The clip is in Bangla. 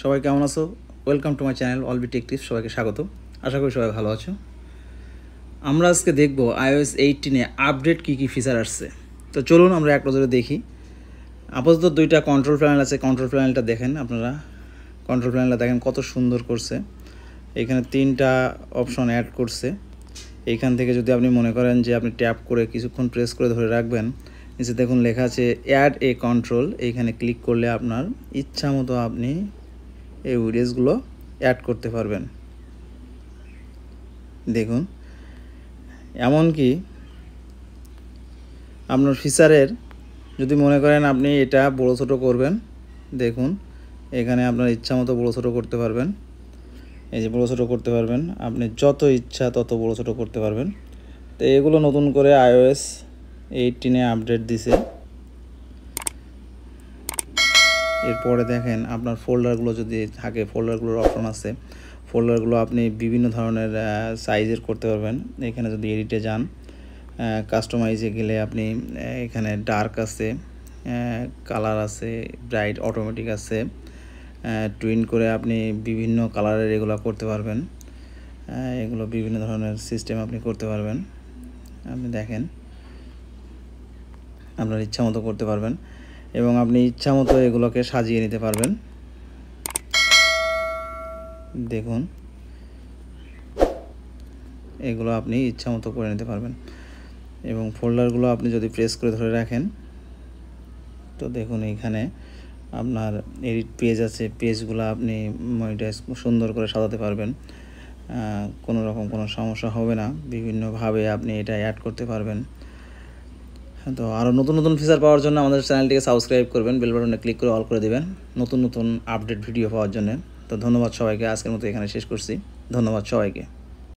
সবাই কেমন আছো? Welcome to my channel all B tech tips. সবাইকে স্বাগত। আশা করি সবাই ভালো আছো। আমরা আজকে দেখব iOS 18 এ আপডেট কী কী ফিচার আসছে। তো চলুন আমরা এক নজরে দেখি। আপাতত দুইটা কন্ট্রোল প্যানেল আছে, কন্ট্রোল প্যানেলটা দেখেন আপনারা। কন্ট্রোল প্যানেলটা দেখেন কত সুন্দর করছে। এখানে 3টা অপশন অ্যাড করছে। এইখান থেকে যদি আপনি মনে করেন যে আপনি ট্যাপ করে কিছুক্ষণ প্রেস করে ধরে রাখবেন, নিচে দেখুন লেখা আছে অ্যাড এ কন্ট্রোল। এইখানে ক্লিক করলে আপনার ইচ্ছা মতো আপনি এই উইডজগুলো অ্যাড করতে পারবেন। দেখুন, এমনকি আপনার ফিচারের যদি মনে করেন আপনি এটা বড় ছোটো করবেন, দেখুন এখানে আপনার ইচ্ছা মতো বড়ো ছোটো করতে পারবেন। এই যে বড়ো ছোটো করতে পারবেন, আপনি যত ইচ্ছা তত বড়ো ছোটো করতে পারবেন। তো এগুলো নতুন করে iOS 18 এ আপডেট দিছে। এরপরে দেখেন আপনার ফোল্ডারগুলো যদি থাকে, ফোল্ডারগুলোর অপশন আছে। ফোল্ডারগুলো আপনি বিভিন্ন ধরনের সাইজের করতে পারবেন। এখানে যদি এডিটে যান, কাস্টমাইজে গেলে আপনি এখানে ডার্ক আছে, কালার আছে, ব্রাইট, অটোমেটিক আছে। টুইন করে আপনি বিভিন্ন কালারের এগুলো করতে পারবেন। এগুলো বিভিন্ন ধরনের সিস্টেম আপনি করতে পারবেন। আপনি দেখেন আপনার ইচ্ছা মতো করতে পারবেন এবং আপনি ইচ্ছা মতো এগুলোকে সাজিয়ে নিতে পারবেন। দেখুন এগুলো আপনি ইচ্ছা মতো করে নিতে পারবেন এবং ফোল্ডারগুলো আপনি যদি প্রেস করে ধরে রাখেন, তো দেখুন এইখানে আপনার এডিট পেজ আছে। পেজগুলো আপনি মনিটাইজ সুন্দর করে সাজাতে পারবেন। কোনো রকম কোনো সমস্যা হবে না। বিভিন্নভাবে আপনি এটা অ্যাড করতে পারবেন। তো আরও নতুন নতুন ফিচার পাওয়ার জন্য আমাদের চ্যানেলটিকে সাবস্ক্রাইব করবেন, বেল বাটনে ক্লিক করে অল করে দেবেন নতুন নতুন আপডেট ভিডিও পাওয়ার জন্য। তো ধন্যবাদ সবাইকে। আজকের মতো এখানে শেষ করছি। ধন্যবাদ সবাইকে।